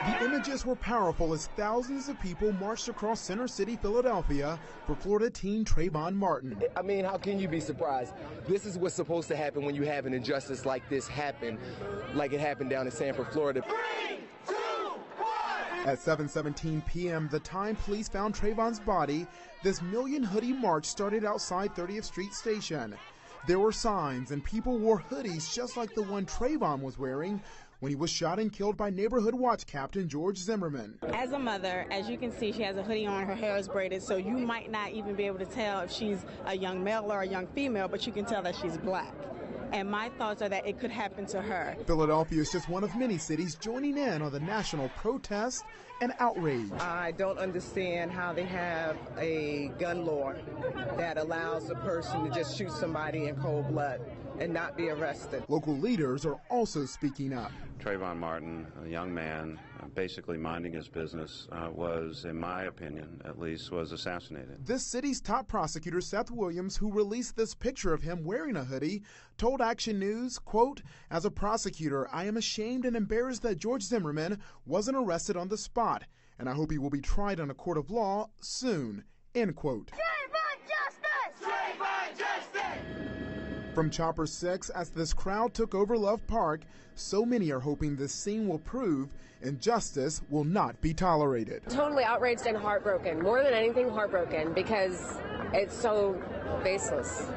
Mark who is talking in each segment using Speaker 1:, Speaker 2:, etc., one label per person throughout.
Speaker 1: The images were powerful as thousands of people marched across Center City, Philadelphia for Florida teen Trayvon Martin.
Speaker 2: I mean, how can you be surprised? This is what's supposed to happen when you have an injustice like this happen, like it happened down in Sanford, Florida.
Speaker 3: 3, 2, 1.
Speaker 1: At 7:17 p.m., the time police found Trayvon's body, this Million Hoodie march started outside 30th Street Station. There were signs and people wore hoodies just like the one Trayvon was wearing when he was shot and killed by neighborhood watch captain George Zimmerman.
Speaker 4: As a mother, as you can see, she has a hoodie on, her hair is braided, so you might not even be able to tell if she's a young male or a young female, but you can tell that she's black. And my thoughts are that it could happen to her.
Speaker 1: Philadelphia is just one of many cities joining in on the national protest and outrage.
Speaker 5: I don't understand how they have a gun law that allows a person to just shoot somebody in cold blood and not be arrested.
Speaker 1: Local leaders are also speaking up.
Speaker 6: Trayvon Martin, a young man, basically minding his business, was, in my opinion at least, was assassinated.
Speaker 1: This city's top prosecutor, Seth Williams, who released this picture of him wearing a hoodie, told Action News, quote, "As a prosecutor, I am ashamed and embarrassed that George Zimmerman wasn't arrested on the spot, and I hope he will be tried in a court of law soon," end quote. From Chopper 6, as this crowd took over Love Park, so many are hoping this scene will prove injustice will not be tolerated.
Speaker 7: Totally outraged and heartbroken, more than anything heartbroken, because it's so baseless.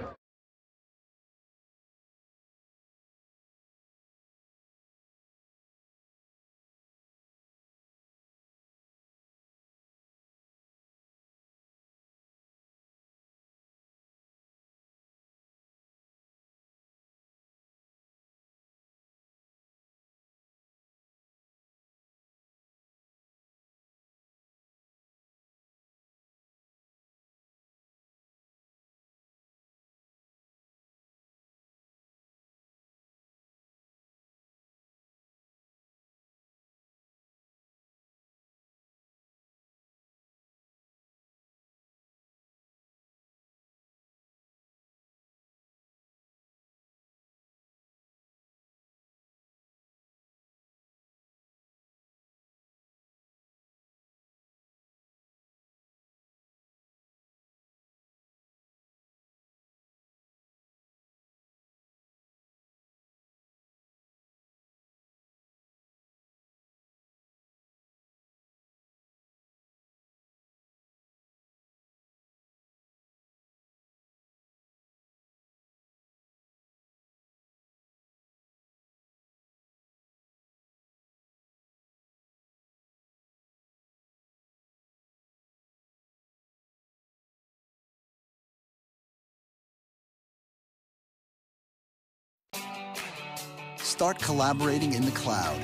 Speaker 8: Start collaborating in the cloud.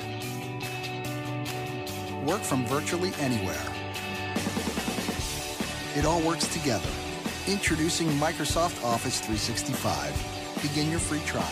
Speaker 8: Work from virtually anywhere. It all works together. Introducing Microsoft Office 365. Begin your free trial.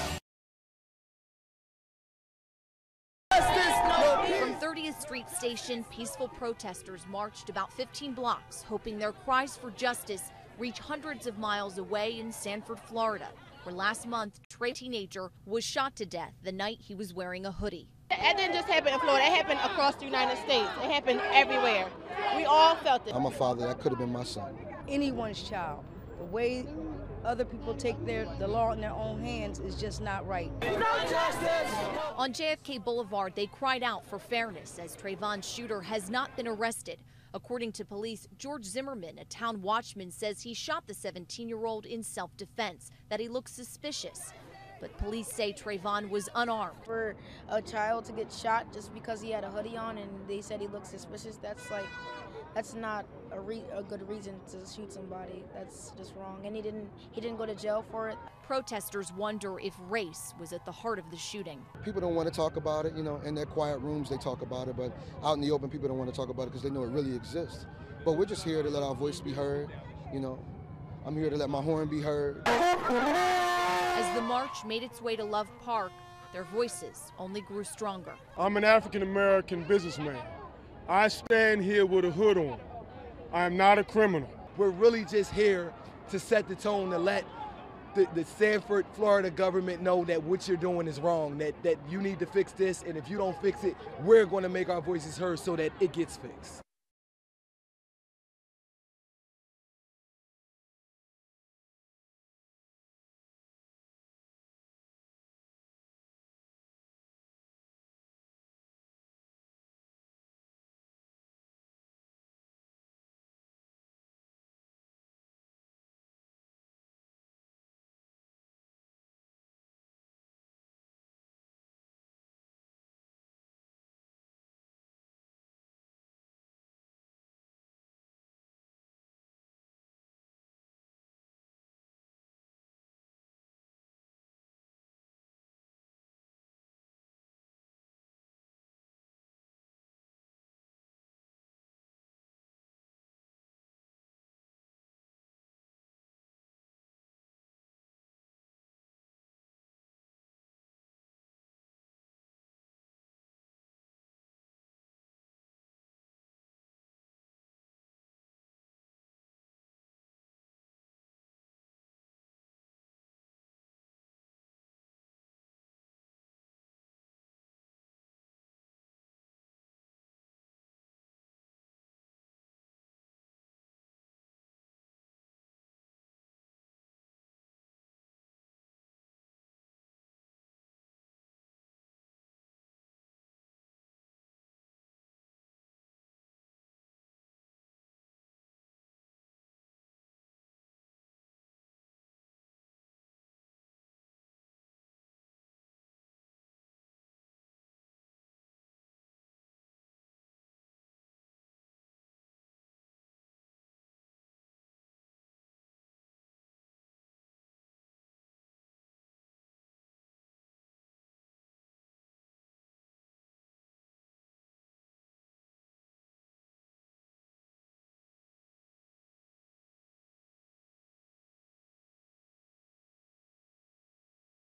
Speaker 9: From 30th Street Station, peaceful protesters marched about 15 blocks, hoping their cries for justice reach hundreds of miles away in Sanford, Florida, where last month, a teenager was shot to death the night he was wearing a hoodie.
Speaker 10: It didn't just happen in Florida, it happened across the United States. It happened everywhere. We all felt it.
Speaker 11: I'm a father, that could have been my son.
Speaker 12: Anyone's child. The way other people take the law in their own hands is just not right.
Speaker 9: No justice! On JFK Boulevard, they cried out for fairness as Trayvon's shooter has not been arrested. According to police, George Zimmerman, a town watchman, says he shot the 17-year-old in self-defense, that he looked suspicious. But police say Trayvon was unarmed.
Speaker 13: For a child to get shot just because he had a hoodie on and they said he looked suspicious, that's not a good reason to shoot somebody. That's just wrong. And he didn't go to jail for it.
Speaker 9: Protesters wonder if race was at the heart of the shooting.
Speaker 11: People don't want to talk about it, in their quiet rooms they talk about it, but out in the open people don't want to talk about it because they know it really exists. But we're just here to let our voice be heard, I'm here to let my horn be heard.
Speaker 9: As the march made its way to Love Park, their voices only grew stronger.
Speaker 14: I'm an African-American businessman. I stand here with a hood on. I am not a criminal.
Speaker 2: We're really just here to set the tone to let the Sanford, Florida government know that what you're doing is wrong, that you need to fix this, and if you don't fix it, we're going to make our voices heard so that it gets fixed.